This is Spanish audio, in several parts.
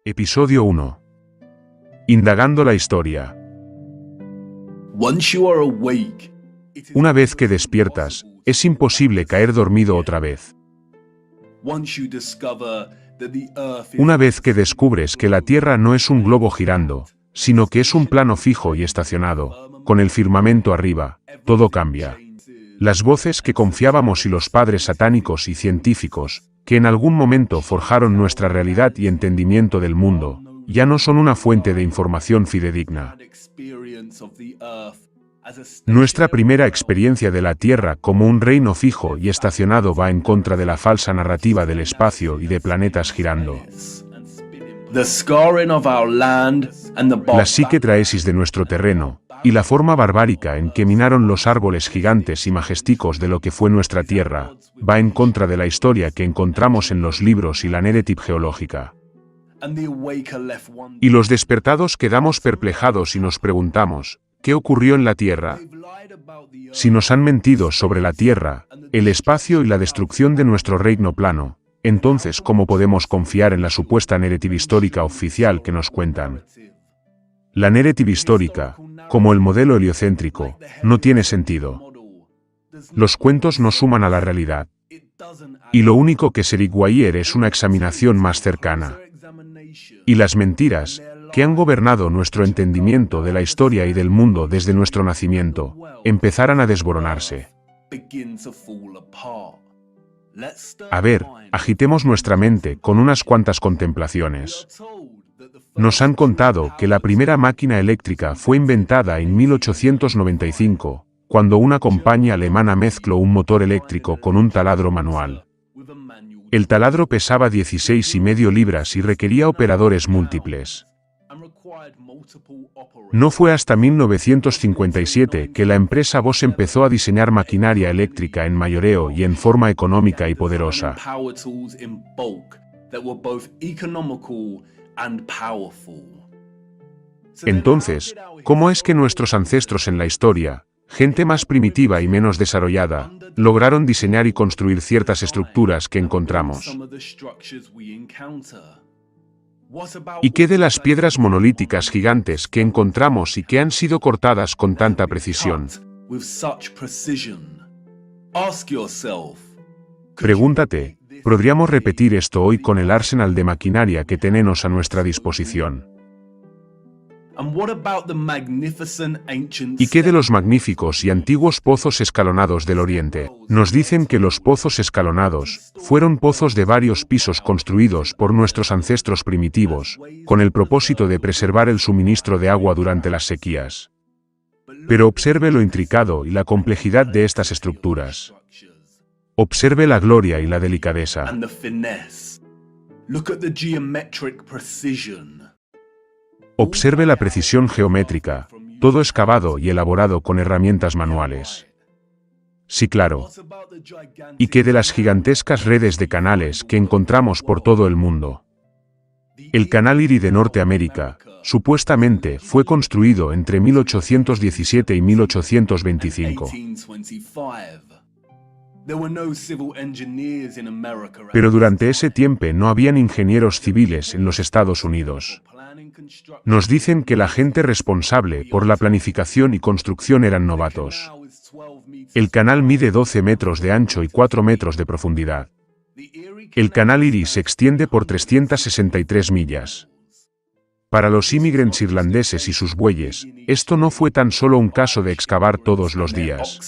Episodio 1. Indagando la historia. Una vez que despiertas, es imposible caer dormido otra vez. Una vez que descubres que la Tierra no es un globo girando, sino que es un plano fijo y estacionado, con el firmamento arriba, todo cambia. Las voces que confiábamos y los padres satánicos y científicos, que en algún momento forjaron nuestra realidad y entendimiento del mundo, ya no son una fuente de información fidedigna. Nuestra primera experiencia de la Tierra como un reino fijo y estacionado va en contra de la falsa narrativa del espacio y de planetas girando. La psiquetraesis de nuestro terreno, y la forma barbárica en que minaron los árboles gigantes y majesticos de lo que fue nuestra Tierra, va en contra de la historia que encontramos en los libros y la narrativa geológica. Y los despertados quedamos perplejos y nos preguntamos, ¿qué ocurrió en la Tierra? Si nos han mentido sobre la Tierra, el espacio y la destrucción de nuestro reino plano, entonces ¿cómo podemos confiar en la supuesta narrativa histórica oficial que nos cuentan? La narrativa histórica, como el modelo heliocéntrico, no tiene sentido. Los cuentos no suman a la realidad. Y lo único que se requiere es una examinación más cercana. Y las mentiras, que han gobernado nuestro entendimiento de la historia y del mundo desde nuestro nacimiento, empezarán a desboronarse. A ver, agitemos nuestra mente con unas cuantas contemplaciones. Nos han contado que la primera máquina eléctrica fue inventada en 1895, cuando una compañía alemana mezcló un motor eléctrico con un taladro manual. El taladro pesaba 16,5 libras y requería operadores múltiples. No fue hasta 1957 que la empresa Bosch empezó a diseñar maquinaria eléctrica en mayoreo y en forma económica y poderosa. Entonces, ¿cómo es que nuestros ancestros en la historia, gente más primitiva y menos desarrollada, lograron diseñar y construir ciertas estructuras que encontramos? ¿Y qué de las piedras monolíticas gigantes que encontramos y que han sido cortadas con tanta precisión? Pregúntate, ¿podríamos repetir esto hoy con el arsenal de maquinaria que tenemos a nuestra disposición? ¿Y qué de los magníficos y antiguos pozos escalonados del Oriente? Nos dicen que los pozos escalonados fueron pozos de varios pisos construidos por nuestros ancestros primitivos, con el propósito de preservar el suministro de agua durante las sequías. Pero observe lo intricado y la complejidad de estas estructuras. Observe la gloria y la delicadeza. Observe la precisión geométrica, todo excavado y elaborado con herramientas manuales. Sí, claro. ¿Y qué de las gigantescas redes de canales que encontramos por todo el mundo? El Canal Erie de Norteamérica, supuestamente, fue construido entre 1817 y 1825. Pero durante ese tiempo no habían ingenieros civiles en los Estados Unidos. Nos dicen que la gente responsable por la planificación y construcción eran novatos. El canal mide 12 metros de ancho y 4 metros de profundidad. El Canal Erie se extiende por 363 millas. Para los inmigrantes irlandeses y sus bueyes, esto no fue tan solo un caso de excavar todos los días.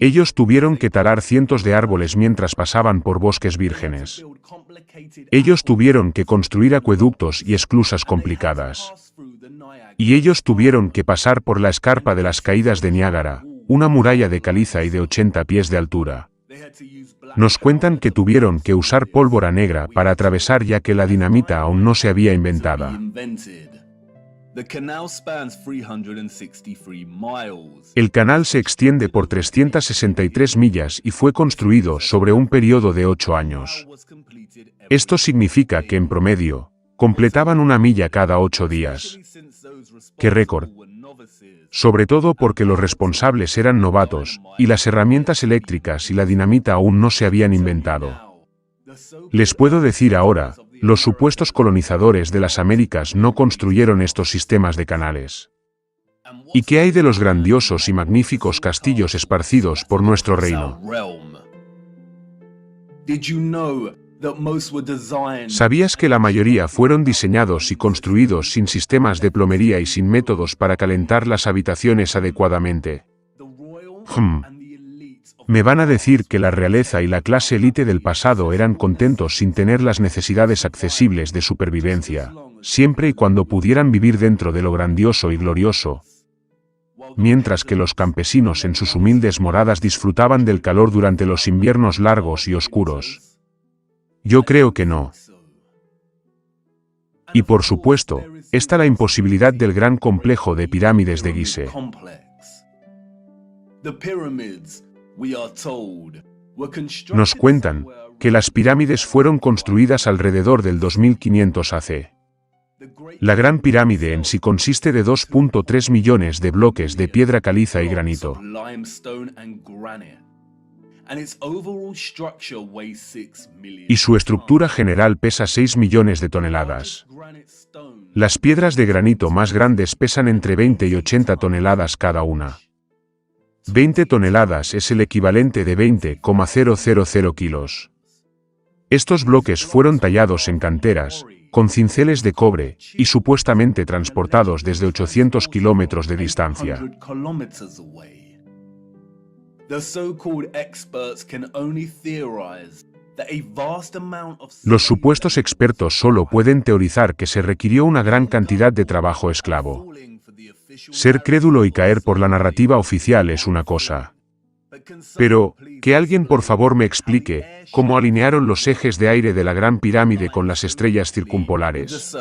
Ellos tuvieron que talar cientos de árboles mientras pasaban por bosques vírgenes. Ellos tuvieron que construir acueductos y esclusas complicadas. Y ellos tuvieron que pasar por la escarpa de las caídas de Niágara, una muralla de caliza y de 80 pies de altura. Nos cuentan que tuvieron que usar pólvora negra para atravesar ya que la dinamita aún no se había inventado. El canal se extiende por 363 millas y fue construido sobre un periodo de 8 años. Esto significa que en promedio, completaban una milla cada 8 días. ¡Qué récord! Sobre todo porque los responsables eran novatos, y las herramientas eléctricas y la dinamita aún no se habían inventado. Les puedo decir ahora, los supuestos colonizadores de las Américas no construyeron estos sistemas de canales. ¿Y qué hay de los grandiosos y magníficos castillos esparcidos por nuestro reino? ¿Sabías que la mayoría fueron diseñados y construidos sin sistemas de plomería y sin métodos para calentar las habitaciones adecuadamente? Me van a decir que la realeza y la clase élite del pasado eran contentos sin tener las necesidades accesibles de supervivencia, siempre y cuando pudieran vivir dentro de lo grandioso y glorioso, mientras que los campesinos en sus humildes moradas disfrutaban del calor durante los inviernos largos y oscuros. Yo creo que no. Y por supuesto, está la imposibilidad del gran complejo de pirámides de Gizeh. Nos cuentan que las pirámides fueron construidas alrededor del 2500 AC. La Gran Pirámide en sí consiste de 2.3 millones de bloques de piedra caliza y granito. Y su estructura general pesa 6 millones de toneladas. Las piedras de granito más grandes pesan entre 20 y 80 toneladas cada una. 20 toneladas es el equivalente de 20,000 kilos. Estos bloques fueron tallados en canteras, con cinceles de cobre, y supuestamente transportados desde 800 kilómetros de distancia. Los supuestos expertos solo pueden teorizar que se requirió una gran cantidad de trabajo esclavo. Ser crédulo y caer por la narrativa oficial es una cosa. Pero, que alguien por favor me explique cómo alinearon los ejes de aire de la Gran Pirámide con las estrellas circumpolares.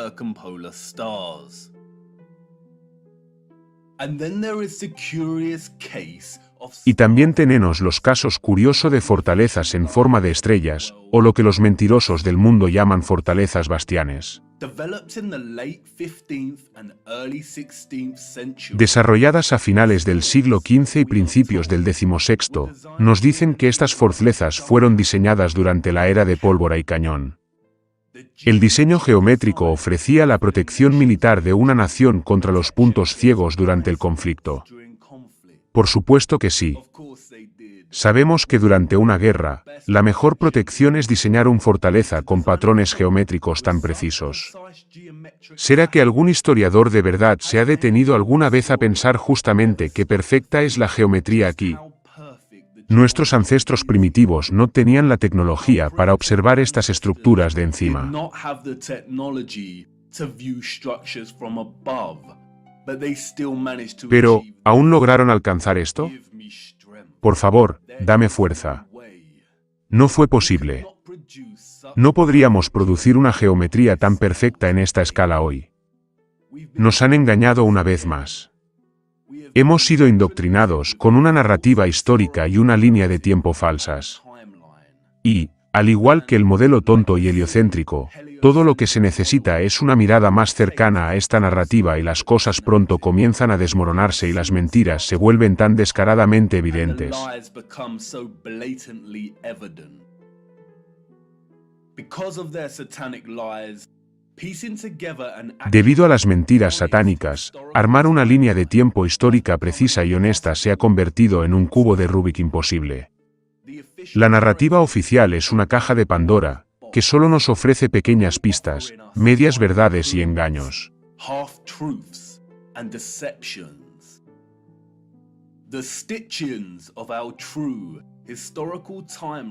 Y también tenemos los casos curiosos de fortalezas en forma de estrellas, o lo que los mentirosos del mundo llaman fortalezas bastianes. Desarrolladas a finales del siglo XV y principios del XVI, nos dicen que estas fortalezas fueron diseñadas durante la era de pólvora y cañón. El diseño geométrico ofrecía la protección militar de una nación contra los puntos ciegos durante el conflicto. Por supuesto que sí. Sabemos que durante una guerra, la mejor protección es diseñar una fortaleza con patrones geométricos tan precisos. ¿Será que algún historiador de verdad se ha detenido alguna vez a pensar justamente qué perfecta es la geometría aquí? Nuestros ancestros primitivos no tenían la tecnología para observar estas estructuras de encima. Pero, ¿aún lograron alcanzar esto? Por favor, dame fuerza. No fue posible. No podríamos producir una geometría tan perfecta en esta escala hoy. Nos han engañado una vez más. Hemos sido indoctrinados con una narrativa histórica y una línea de tiempo falsas. Y, al igual que el modelo tonto y heliocéntrico, todo lo que se necesita es una mirada más cercana a esta narrativa y las cosas pronto comienzan a desmoronarse y las mentiras se vuelven tan descaradamente evidentes. Debido a las mentiras satánicas, armar una línea de tiempo histórica precisa y honesta se ha convertido en un cubo de Rubik imposible. La narrativa oficial es una caja de Pandora, que solo nos ofrece pequeñas pistas, medias verdades y engaños.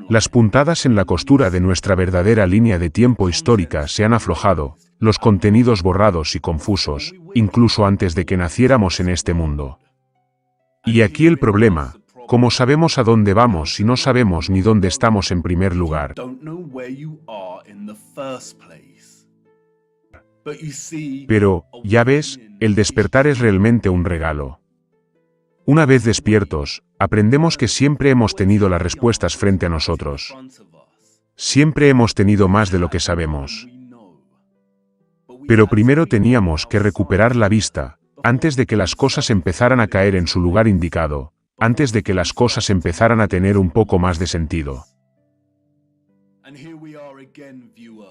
Las puntadas en la costura de nuestra verdadera línea de tiempo histórica se han aflojado, los contenidos borrados y confusos, incluso antes de que naciéramos en este mundo. Y aquí el problema: ¿cómo sabemos a dónde vamos si no sabemos ni dónde estamos en primer lugar? Pero, ya ves, el despertar es realmente un regalo. Una vez despiertos, aprendemos que siempre hemos tenido las respuestas frente a nosotros. Siempre hemos tenido más de lo que sabemos. Pero primero teníamos que recuperar la vista, antes de que las cosas empezaran a caer en su lugar indicado, antes de que las cosas empezaran a tener un poco más de sentido.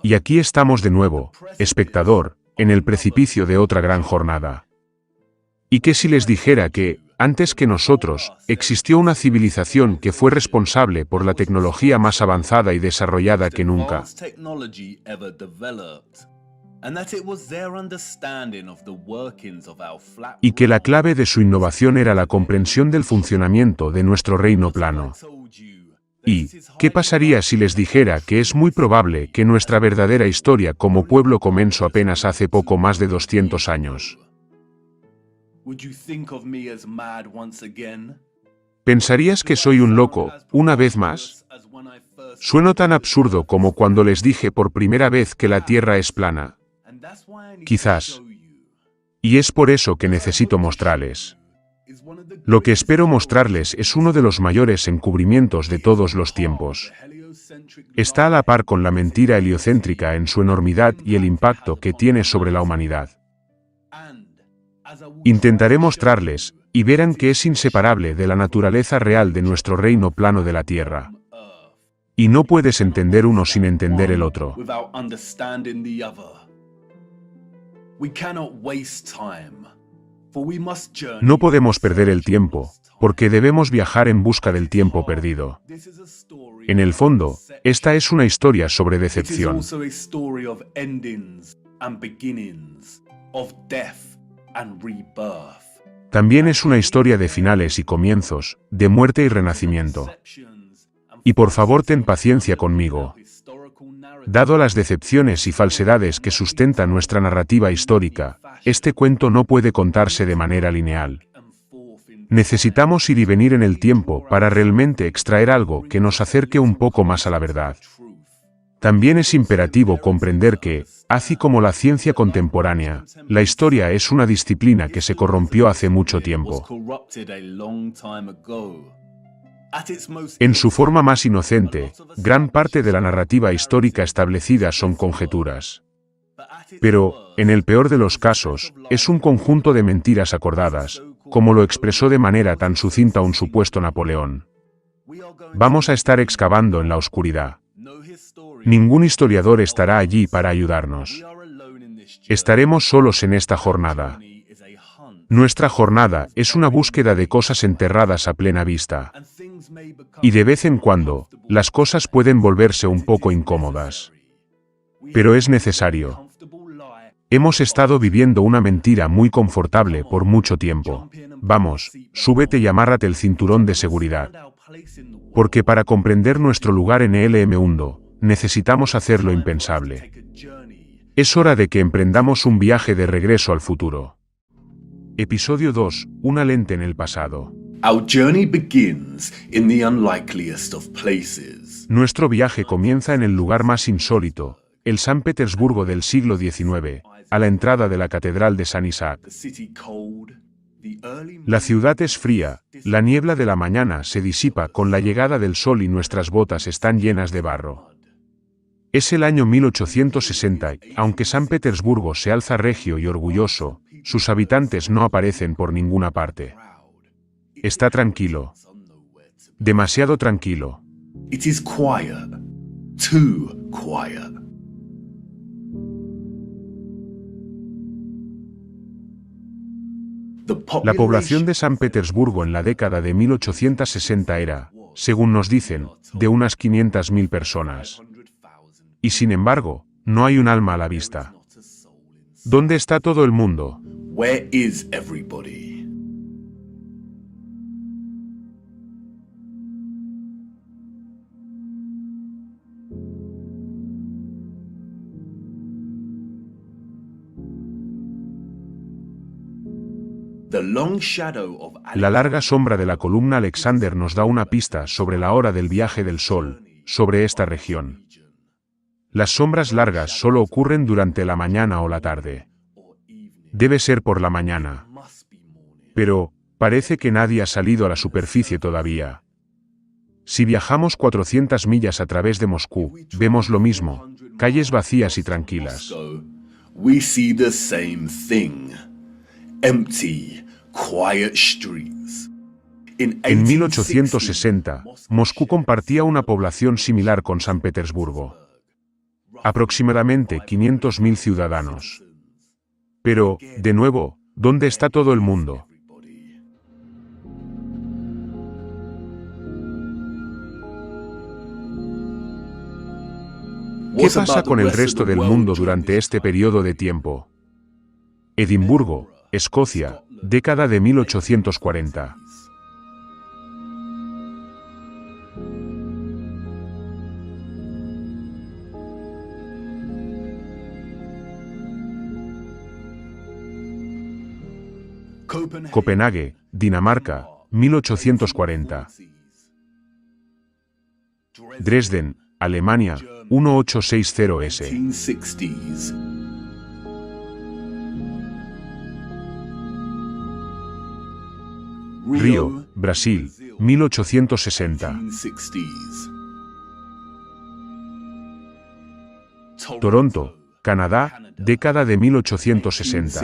Y aquí estamos de nuevo, espectador, en el precipicio de otra gran jornada. ¿Y qué si les dijera que, antes que nosotros, existió una civilización que fue responsable por la tecnología más avanzada y desarrollada que nunca? Y que la clave de su innovación era la comprensión del funcionamiento de nuestro reino plano. ¿Y qué pasaría si les dijera que es muy probable que nuestra verdadera historia como pueblo comenzó apenas hace poco más de 200 años? ¿Pensarías que soy un loco, una vez más? Sueno tan absurdo como cuando les dije por primera vez que la Tierra es plana. Quizás. Y es por eso que necesito mostrarles. Lo que espero mostrarles es uno de los mayores encubrimientos de todos los tiempos. Está a la par con la mentira heliocéntrica en su enormidad y el impacto que tiene sobre la humanidad. Intentaré mostrarles, y verán que es inseparable de la naturaleza real de nuestro reino plano de la Tierra. Y no puedes entender uno sin entender el otro. No podemos perder el tiempo, porque debemos viajar en busca del tiempo perdido. En el fondo, esta es una historia sobre decepción. También es una historia de finales y comienzos, de muerte y renacimiento. Y por favor ten paciencia conmigo. Dado las decepciones y falsedades que sustentan nuestra narrativa histórica, este cuento no puede contarse de manera lineal. Necesitamos ir y venir en el tiempo para realmente extraer algo que nos acerque un poco más a la verdad. También es imperativo comprender que, así como la ciencia contemporánea, la historia es una disciplina que se corrompió hace mucho tiempo. En su forma más inocente, gran parte de la narrativa histórica establecida son conjeturas. Pero, en el peor de los casos, es un conjunto de mentiras acordadas, como lo expresó de manera tan sucinta un supuesto Napoleón. Vamos a estar excavando en la oscuridad. Ningún historiador estará allí para ayudarnos. Estaremos solos en esta jornada. Nuestra jornada es una búsqueda de cosas enterradas a plena vista. Y de vez en cuando, las cosas pueden volverse un poco incómodas. Pero es necesario. Hemos estado viviendo una mentira muy confortable por mucho tiempo. Vamos, súbete y amárrate el cinturón de seguridad. Porque para comprender nuestro lugar en el mundo, necesitamos hacer lo impensable. Es hora de que emprendamos un viaje de regreso al futuro. Episodio 2. Una lente en el pasado. Our journey begins in the unlikeliest of places. Nuestro viaje comienza en el lugar más insólito, el San Petersburgo del siglo XIX, a la entrada de la Catedral de San Isaac. La ciudad es fría, la niebla de la mañana se disipa con la llegada del sol y nuestras botas están llenas de barro. Es el año 1860 y, aunque San Petersburgo se alza regio y orgulloso, sus habitantes no aparecen por ninguna parte. Está tranquilo. Demasiado tranquilo. It is quiet. Too quiet. La población de San Petersburgo en la década de 1860 era, según nos dicen, de unas 500.000 personas. Y sin embargo, no hay un alma a la vista. ¿Dónde está todo el mundo? Where is everybody? La larga sombra de la columna Alexander nos da una pista sobre la hora del viaje del Sol, sobre esta región. Las sombras largas solo ocurren durante la mañana o la tarde. Debe ser por la mañana. Pero, parece que nadie ha salido a la superficie todavía. Si viajamos 400 millas a través de Moscú, vemos lo mismo, calles vacías y tranquilas. We see the same thing. Empty, quiet streets. En 1860, Moscú compartía una población similar con San Petersburgo. aproximadamente 500.000 ciudadanos. Pero, de nuevo, ¿dónde está todo el mundo? ¿Qué pasa con el resto del mundo durante este periodo de tiempo? Edimburgo, Escocia, década de 1840. Copenhague, Dinamarca, 1840. Dresden, Alemania, 1860s. Río, Brasil, 1860. Toronto, Canadá, década de 1860.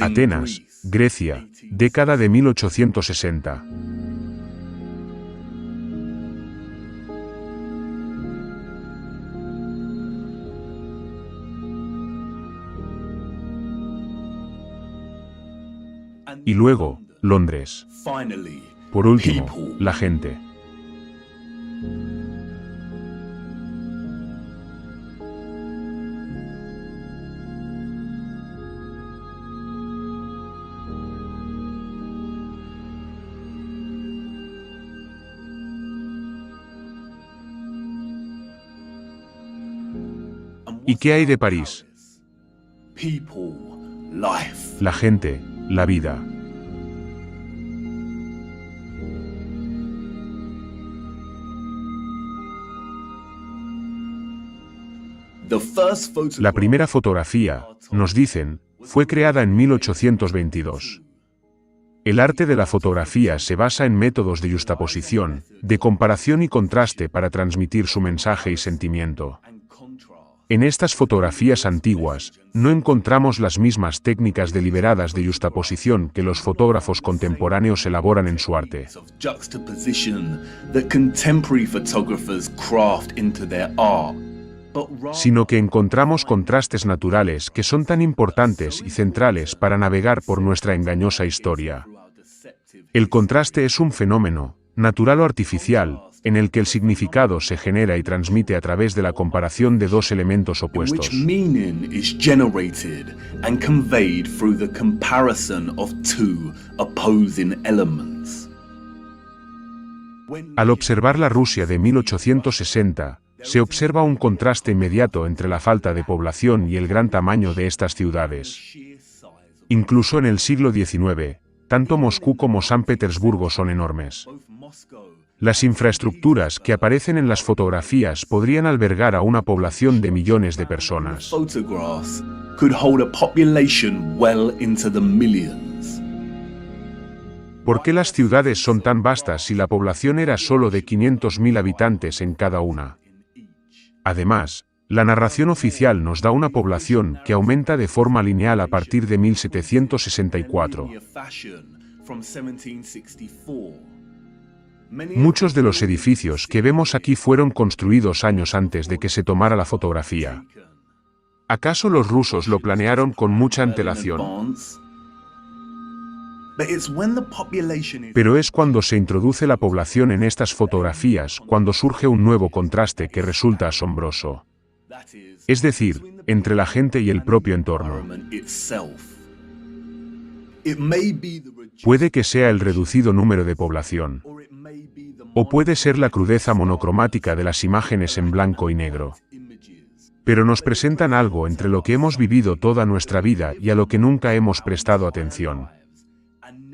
Atenas, Grecia, década de 1860. Y luego, Londres. Por último, la gente. ¿Y qué hay de París? La gente, la vida. La primera fotografía, nos dicen, fue creada en 1822. El arte de la fotografía se basa en métodos de yuxtaposición, de comparación y contraste para transmitir su mensaje y sentimiento. En estas fotografías antiguas, no encontramos las mismas técnicas deliberadas de yuxtaposición que los fotógrafos contemporáneos elaboran en su arte. Sino que encontramos contrastes naturales que son tan importantes y centrales para navegar por nuestra engañosa historia. El contraste es un fenómeno, natural o artificial, en el que el significado se genera y transmite a través de la comparación de dos elementos opuestos. Al observar la Rusia de 1860, se observa un contraste inmediato entre la falta de población y el gran tamaño de estas ciudades. Incluso en el siglo XIX, tanto Moscú como San Petersburgo son enormes. Las infraestructuras que aparecen en las fotografías podrían albergar a una población de millones de personas. ¿Por qué las ciudades son tan vastas si la población era solo de 500.000 habitantes en cada una? Además, la narración oficial nos da una población que aumenta de forma lineal a partir de 1764. Muchos de los edificios que vemos aquí fueron construidos años antes de que se tomara la fotografía. ¿Acaso los rusos lo planearon con mucha antelación? Pero es cuando se introduce la población en estas fotografías cuando surge un nuevo contraste que resulta asombroso. Es decir, entre la gente y el propio entorno. Puede que sea el reducido número de población. O puede ser la crudeza monocromática de las imágenes en blanco y negro. Pero nos presentan algo entre lo que hemos vivido toda nuestra vida y a lo que nunca hemos prestado atención.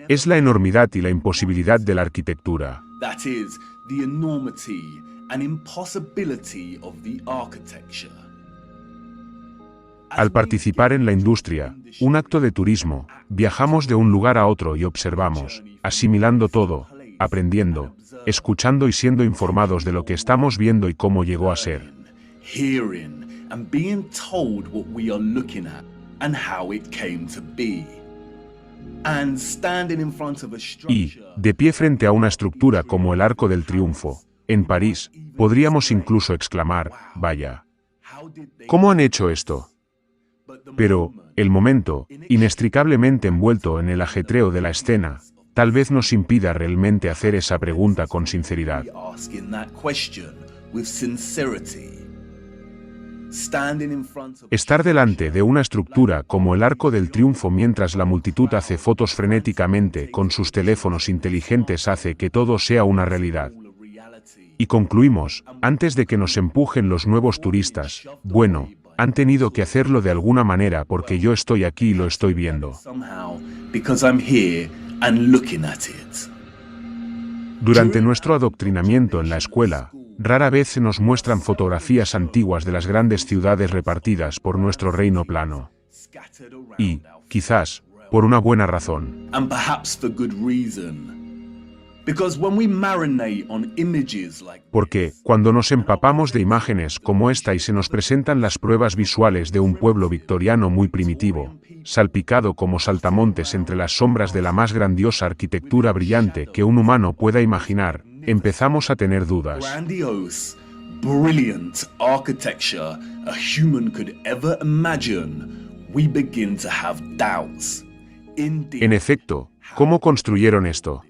Es la enormidad y la imposibilidad de la arquitectura. Al participar en la industria, un acto de turismo, viajamos de un lugar a otro y observamos, asimilando todo, aprendiendo, escuchando y siendo informados de lo que estamos viendo y cómo llegó a ser. and how it came to be. And standing in front of a Y, structure, de pie frente a una estructura como el Arco del Triunfo, en París, podríamos incluso exclamar, vaya, how did they ¿cómo han hecho esto? Pero, el momento, inextricablemente envuelto en el ajetreo de la escena, tal vez nos impida realmente hacer esa pregunta con sinceridad. be asking that question with sincerity? Standing in front of Estar delante de una estructura como el Arco del Triunfo mientras la multitud hace fotos frenéticamente con sus teléfonos inteligentes hace que todo sea una realidad. a reality. Y concluimos, antes de que nos empujen los nuevos turistas, bueno, han tenido que hacerlo de alguna manera porque yo estoy aquí y lo estoy viendo. Somehow, because I'm here and looking at it. Durante nuestro adoctrinamiento en la escuela, rara vez se nos muestran fotografías antiguas de las grandes ciudades repartidas por nuestro reino plano. Scattered around Y, quizás, por una buena razón. and perhaps for good reason. Because when we marinate on images like Porque, cuando nos empapamos de imágenes como esta y se nos presentan las pruebas visuales de un pueblo victoriano muy primitivo, salpicado como saltamontes entre las sombras de la más grandiosa arquitectura brillante que un humano pueda imaginar, empezamos a tener dudas. grandiose, brilliant architecture a human could ever imagine, we begin to have doubts. Indeed, En efecto, ¿cómo construyeron esto?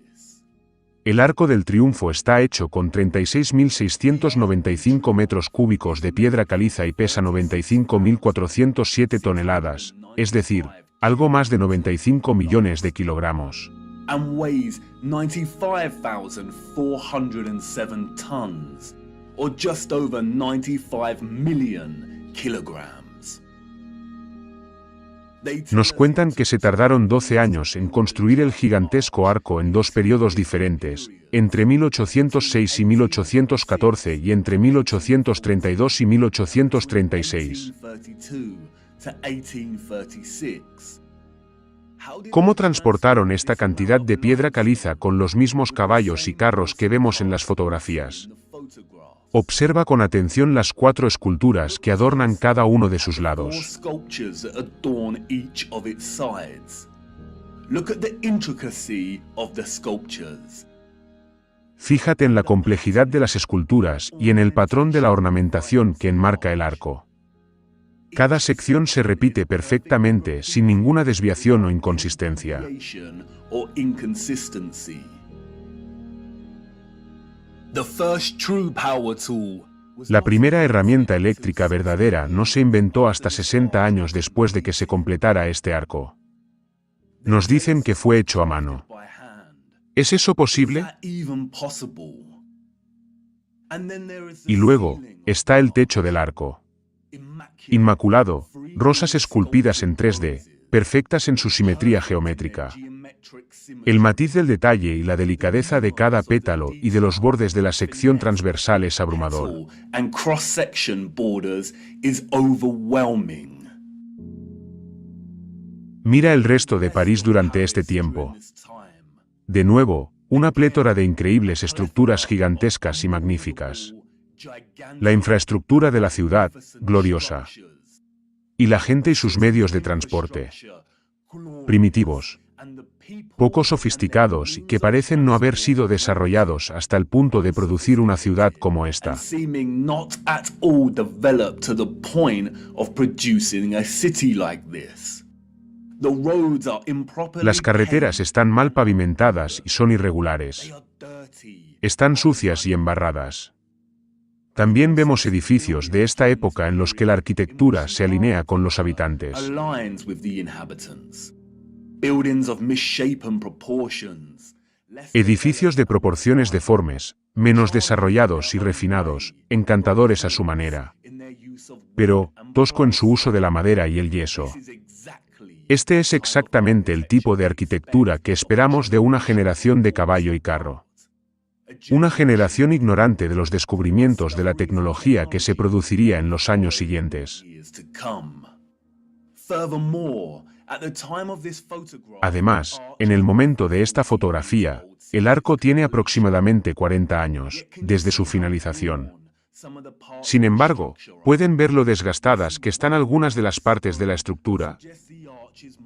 El Arco del Triunfo está hecho con 36.695 metros cúbicos de piedra caliza y pesa 95.407 toneladas, es decir, algo más de 95 millones de kilogramos. and weighs 95,407 tons, or just over 95 million kilograms. They tell Nos us cuentan que se tardaron 12 años en construir el gigantesco arco en dos periodos diferentes, entre 1806 y 1814 y entre 1832 y 1836. 1832 to 1836. How did ¿Cómo transportaron esta cantidad de piedra caliza con los mismos caballos y carros que vemos en las fotografías? the photograph? Observa con atención las 4 esculturas que adornan cada uno de sus Four lados. sculptures that adorn each of its sides. Look at the intricacy of the sculptures. Fíjate en la complejidad de las esculturas y en el patrón de la ornamentación que enmarca el arco. Cada sección se repite perfectamente sin ninguna desviación o inconsistencia. Variation or inconsistency. The first true power tool was La primera herramienta eléctrica verdadera no se inventó hasta 60 años después de que se completara este arco. Nos dicen que fue hecho a mano. by hand. ¿Es eso Is posible? that even possible? And then there is the Y luego, ceiling, está el techo del arco. immaculate, Inmaculado, rosas esculpidas en 3D, perfectas en su simetría geométrica. geometric symmetry. El matiz del detalle y la delicadeza de cada pétalo y de los bordes de la sección transversal es abrumador. And cross-section borders is overwhelming. Mira el resto de París durante este tiempo. This time. De nuevo, una plétora de increíbles estructuras gigantescas y magníficas. Gigantic La infraestructura de la ciudad, gloriosa. structures. Y la gente y sus medios de transporte. Primitivos, And the people poco sofisticados y que parecen no haber sido desarrollados hasta el punto de producir una ciudad como esta. seeming not at all developed to the point of producing a city like this. The roads are improperly Las carreteras están mal pavimentadas y son irregulares. paved. They are dirty. Están sucias y embarradas. También vemos edificios de esta época en los que la arquitectura se alinea con los habitantes. Aligns with the inhabitants. Buildings of misshapen proportions. Less Edificios de proporciones deformes, menos desarrollados y refinados, encantadores a su manera, in their use of pero tosco en su uso de la madera y el yeso. is exactly Este es exactamente el tipo de arquitectura que esperamos de una generación de caballo y carro. Una generación ignorante de los descubrimientos de la tecnología que se produciría en los años siguientes. years to come. Furthermore, at the time of this photograph, Además, en el momento de esta fotografía, el arco tiene aproximadamente 40 años, desde su finalización. Sin embargo, pueden ver lo desgastadas que están algunas de las partes de la estructura.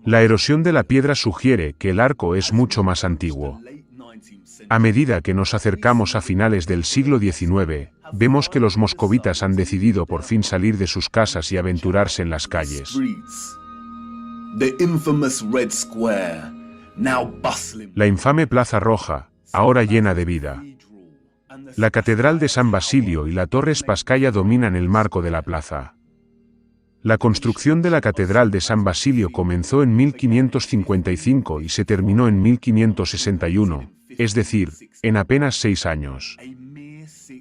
La erosión de la piedra sugiere que el arco es mucho más antiguo. A medida que nos acercamos a finales del siglo XIX, vemos que los moscovitas han decidido por fin salir de sus casas y aventurarse en las calles. La infame Plaza Roja, ahora llena de vida. La Catedral de San Basilio y la Torre Spasskaya dominan el marco de la plaza. La construcción de la Catedral de San Basilio comenzó en 1555 y se terminó en 1561, es decir, en apenas 6 años.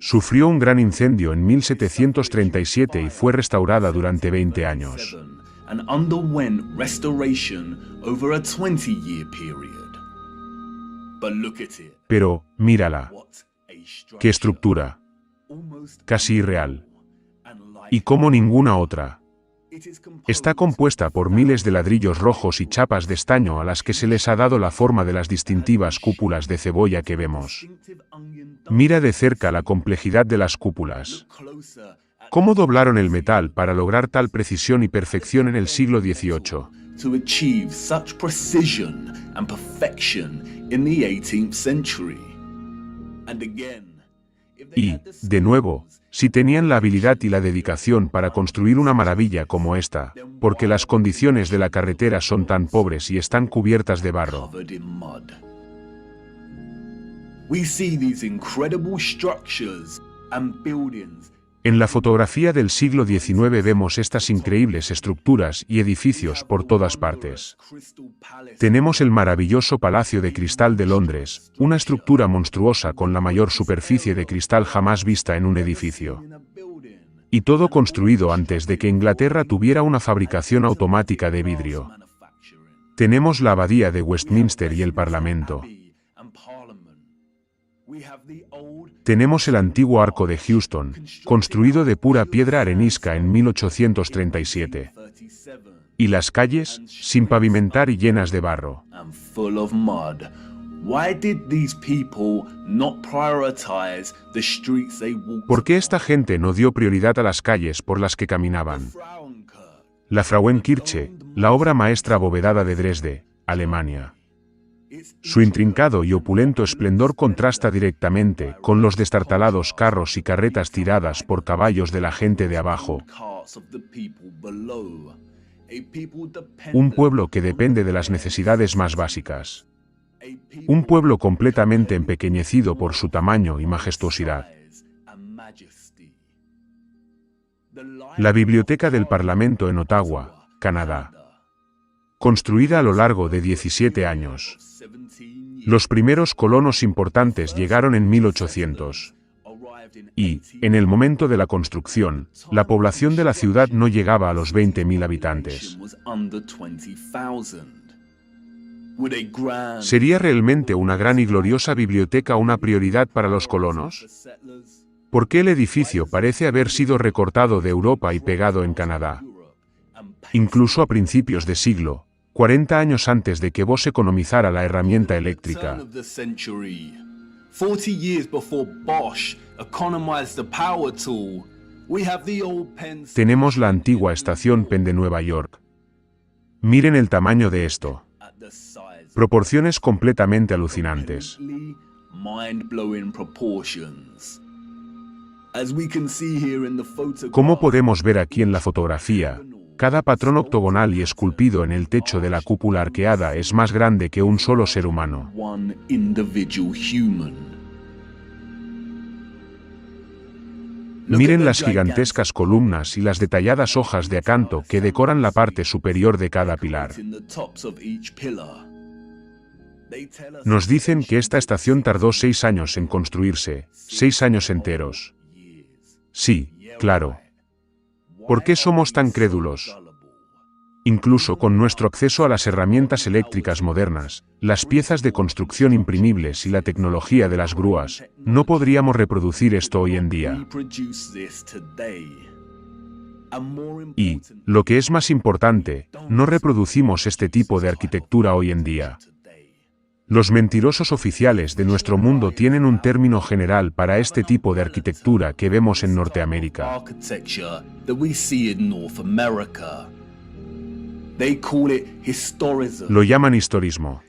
Sufrió un gran incendio en 1737 y fue restaurada durante 20 años. Pero, mírala. ¡Qué estructura! Casi irreal. Y como ninguna otra. Está compuesta por miles de ladrillos rojos y chapas de estaño a las que se les ha dado la forma de las distintivas cúpulas de cebolla que vemos. Mira de cerca la complejidad de las cúpulas. ¿Cómo doblaron el metal para lograr tal precisión y perfección en el siglo XVIII? Y, de nuevo, si tenían la habilidad y la dedicación para construir una maravilla como esta, porque las condiciones de la carretera son tan pobres y están cubiertas de barro. En la fotografía del siglo XIX vemos estas increíbles estructuras y edificios por todas partes. Tenemos el maravilloso Palacio de Cristal de Londres, una estructura monstruosa con la mayor superficie de cristal jamás vista en un edificio. Y todo construido antes de que Inglaterra tuviera una fabricación automática de vidrio. Tenemos la Abadía de Westminster y el Parlamento. Tenemos el antiguo Arco de Houston, construido de pura piedra arenisca en 1837. Y las calles, sin pavimentar y llenas de barro. ¿Por qué esta gente no dio prioridad a las calles por las que caminaban? La Frauenkirche, la obra maestra abovedada de Dresde, Alemania. Su intrincado y opulento esplendor contrasta directamente con los destartalados carros y carretas tiradas por caballos de la gente de abajo. Un pueblo que depende de las necesidades más básicas. Un pueblo completamente empequeñecido por su tamaño y majestuosidad. La Biblioteca del Parlamento en Ottawa, Canadá. Construida a lo largo de 17 años. Los primeros colonos importantes llegaron en 1800. Y, en el momento de la construcción, la población de la ciudad no llegaba a los 20.000 habitantes. ¿Sería realmente una gran y gloriosa biblioteca una prioridad para los colonos? ¿Por qué el edificio parece haber sido recortado de Europa y pegado en Canadá? Incluso a principios de siglo, 40 años antes de que Bosch economizara la herramienta eléctrica. Tenemos la antigua estación Penn de Nueva York. Miren el tamaño de esto. Proporciones completamente alucinantes. Como podemos ver aquí en la fotografía, cada patrón octogonal y esculpido en el techo de la cúpula arqueada es más grande que un solo ser humano. Miren las gigantescas columnas y las detalladas hojas de acanto que decoran la parte superior de cada pilar. Nos dicen que esta estación tardó 6 años en construirse, 6 años enteros. Sí, claro. ¿Por qué somos tan crédulos? Incluso con nuestro acceso a las herramientas eléctricas modernas, las piezas de construcción imprimibles y la tecnología de las grúas, no podríamos reproducir esto hoy en día. Y, lo que es más importante, no reproducimos este tipo de arquitectura hoy en día. Los mentirosos oficiales de nuestro mundo tienen un término general para este tipo de arquitectura que vemos en Norteamérica. Lo llaman historismo.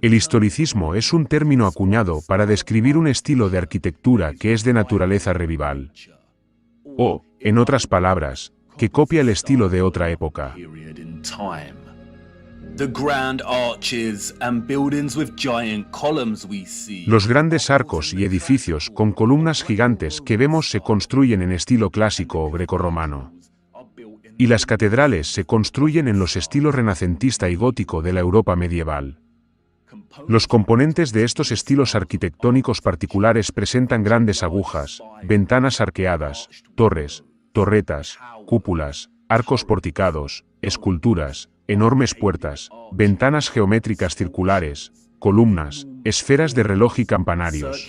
El historicismo es un término acuñado para describir un estilo de arquitectura que es de naturaleza revival. O, en otras palabras, que copia el estilo de otra época. Los grandes arcos y edificios con columnas gigantes que vemos se construyen en estilo clásico o grecorromano. Y las catedrales se construyen en los estilos renacentista y gótico de la Europa medieval. Los componentes de estos estilos arquitectónicos particulares presentan grandes agujas, ventanas arqueadas, torres, torretas, cúpulas, arcos porticados, esculturas, enormes puertas, ventanas geométricas circulares, columnas, esferas de reloj y campanarios.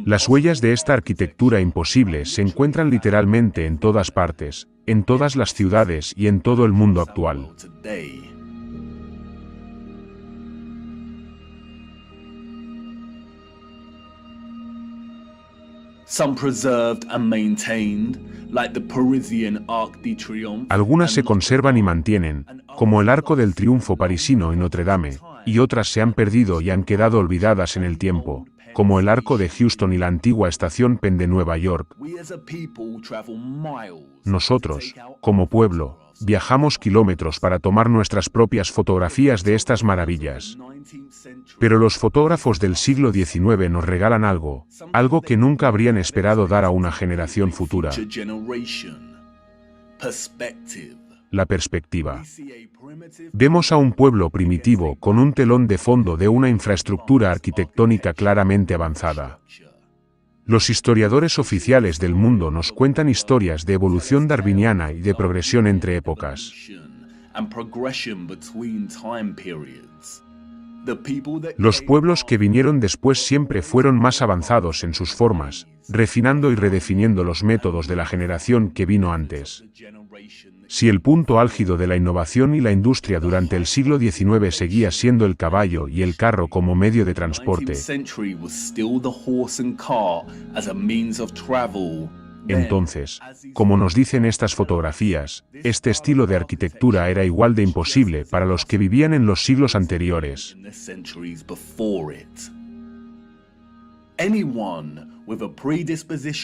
Las huellas de esta arquitectura imposible se encuentran literalmente en todas partes, en todas las ciudades y en todo el mundo actual. Algunas se conservan y mantienen, como el Arco del Triunfo parisino en Notre Dame, y otras se han perdido y han quedado olvidadas en el tiempo, como el Arco de Houston y la antigua estación Penn de Nueva York. Nosotros, como pueblo, viajamos kilómetros para tomar nuestras propias fotografías de estas maravillas. Pero los fotógrafos del siglo XIX nos regalan algo que nunca habrían esperado dar a una generación futura. La perspectiva. Vemos a un pueblo primitivo con un telón de fondo de una infraestructura arquitectónica claramente avanzada. Los historiadores oficiales del mundo nos cuentan historias de evolución darwiniana y de progresión entre épocas. Los pueblos que vinieron después siempre fueron más avanzados en sus formas, refinando y redefiniendo los métodos de la generación que vino antes. Si el punto álgido de la innovación y la industria durante el siglo XIX seguía siendo el caballo y el carro como medio de transporte, entonces, como nos dicen estas fotografías, este estilo de arquitectura era igual de imposible para los que vivían en los siglos anteriores.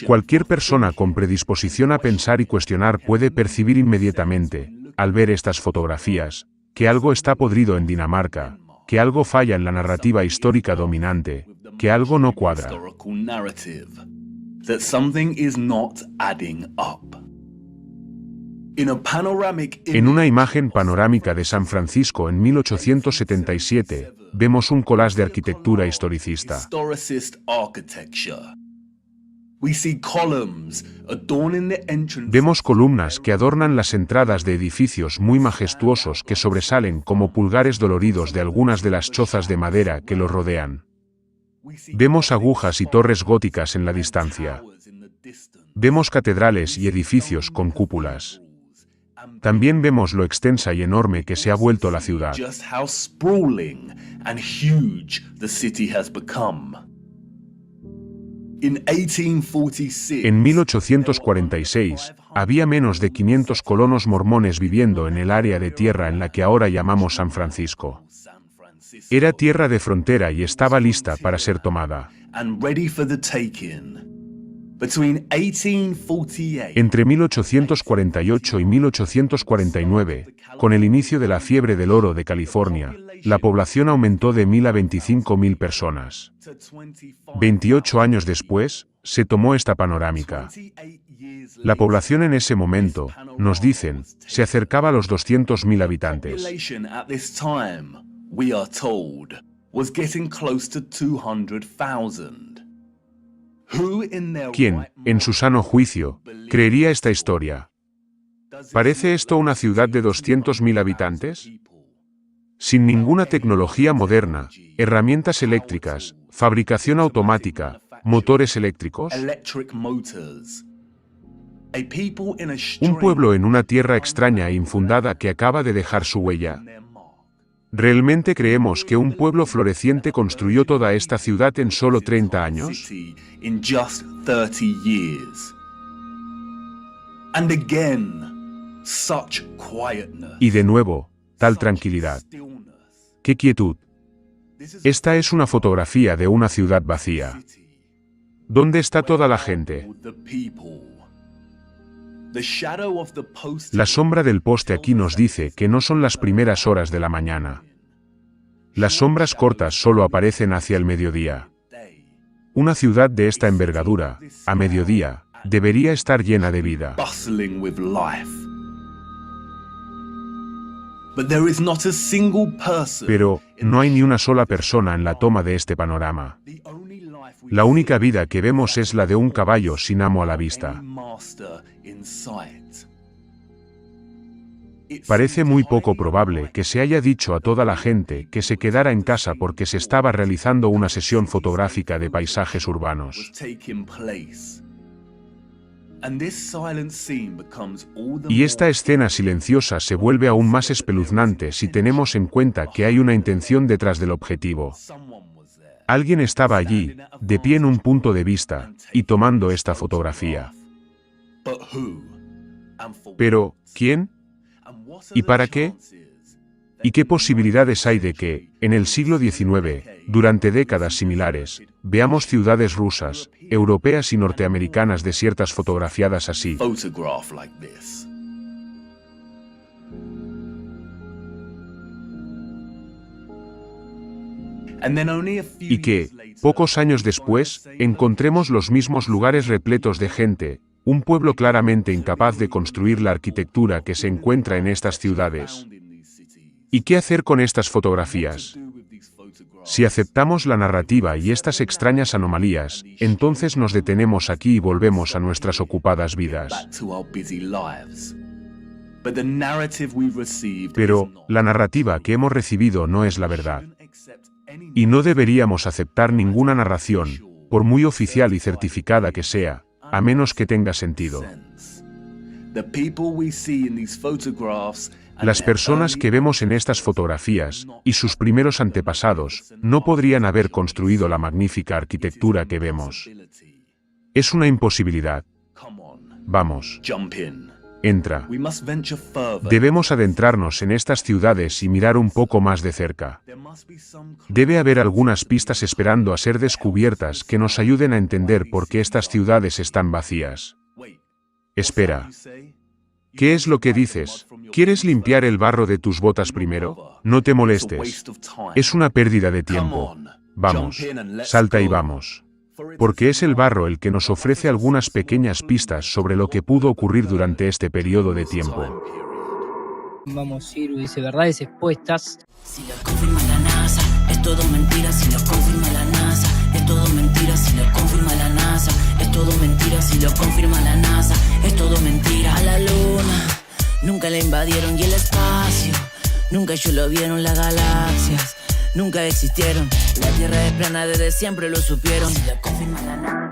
Cualquier persona con predisposición a pensar y cuestionar puede percibir inmediatamente, al ver estas fotografías, que algo está podrido en Dinamarca, que algo falla en la narrativa histórica dominante, que algo no cuadra. En una imagen panorámica de San Francisco en 1877, vemos un collage de arquitectura historicista. Vemos columnas que adornan las entradas de edificios muy majestuosos que sobresalen como pulgares doloridos de algunas de las chozas de madera que los rodean. Vemos agujas y torres góticas en la distancia. Vemos catedrales y edificios con cúpulas. También vemos lo extensa y enorme que se ha vuelto la ciudad. En 1846, había menos de 500 colonos mormones viviendo en el área de tierra en la que ahora llamamos San Francisco. Era tierra de frontera y estaba lista para ser tomada. Entre 1848 y 1849, con el inicio de la fiebre del oro de California, la población aumentó de 1.000 a 25.000 personas. 28 años después, se tomó esta panorámica. La población en ese momento, nos dicen, se acercaba a los 200.000 habitantes. ¿Quién, en su sano juicio, creería esta historia? ¿Parece esto una ciudad de 200.000 habitantes? Sin ninguna tecnología moderna, herramientas eléctricas, fabricación automática, motores eléctricos. electric motors. A people in a Un stream pueblo en una tierra extraña e infundada que acaba de dejar su huella. ¿Realmente creemos que un pueblo floreciente construyó toda esta ciudad en solo 30 años? city in just 30 years. And again, such quietness. Y de nuevo, tal tranquilidad. Stillness. ¡Qué quietud! This is Esta es una fotografía de una ciudad vacía. ¿Dónde está toda la gente? the people. The shadow of the post La sombra del poste aquí nos dice que no son las primeras horas de la mañana. Las sombras cortas solo aparecen hacia el mediodía. Una ciudad de esta envergadura, a mediodía, debería estar llena de vida. bustling with life. But there is not a single person. Pero, no hay ni una sola persona en la toma de este panorama. The only life we La única vida que vemos es la de un caballo sin amo a la see vista. any master in sight. It Parece seems muy poco highly probable que se haya dicho a toda la gente que se quedara en casa porque se estaba realizando una sesión fotográfica de paisajes urbanos. was taking place. And this silent scene becomes all the Y esta more escena silenciosa se vuelve aún más espeluznante si tenemos en cuenta que hay una intención detrás del objetivo. someone was there. Alguien estaba allí, de pie en un punto de vista, y tomando esta fotografía. But who? And for Pero, ¿quién? and what are ¿y the para qué? chances ¿Y qué posibilidades hay de que, en el siglo XIX, durante décadas similares, veamos ciudades rusas, europeas y norteamericanas desiertas fotografiadas así? photograph like this? And then only a few Y que, years later, pocos años después, encontremos los mismos lugares repletos de gente, un pueblo claramente incapaz de construir la arquitectura que se encuentra en estas ciudades. found in these cities. ¿Y qué hacer con estas fotografías? Do with these photographs. Si aceptamos la narrativa y estas extrañas anomalías, entonces nos detenemos aquí y volvemos a nuestras ocupadas vidas. Back to our busy lives. But the narrative we've received Pero, is not. la narrativa que hemos recibido no es la verdad. Shouldn't accept any Y no deberíamos aceptar ninguna narración, por muy oficial y certificada que sea, a menos que tenga sentido. sense. The people we see in these photographs and Las their personas early que vemos en estas fotografías, y sus primeros antepasados, no podrían haber construido la magnífica arquitectura que vemos. ability. Es una imposibilidad. Come on, Vamos, jump in. entra. We must venture further. Debemos adentrarnos en estas ciudades y mirar un poco más de cerca. There must be some Debe haber algunas pistas esperando a ser descubiertas que nos ayuden a entender por qué estas ciudades están vacías. Wait, Espera, you say? ¿qué es lo que dices? ¿Quieres limpiar el barro de tus botas primero? No te It's a molestes. waste of time. Es una pérdida de Come tiempo. on, Vamos, jump in and let's salta y go. vamos. For it's Porque es el barro el que nos ofrece algunas pequeñas pistas sobre lo que pudo ocurrir durante este periodo de tiempo. time period. Vamos, Ciru dice verdades expuestas. Si lo confirma la NASA, es todo mentira. Si lo confirma la NASA, es todo mentira. Si lo confirma la NASA, es todo mentira. Si lo confirma la NASA, es todo mentira. A la luna, nunca la invadieron y el espacio. Nunca ellos lo vieron, las galaxias. Nunca existieron. La Tierra es plana, desde siempre lo supieron. Si lo confirma la NASA.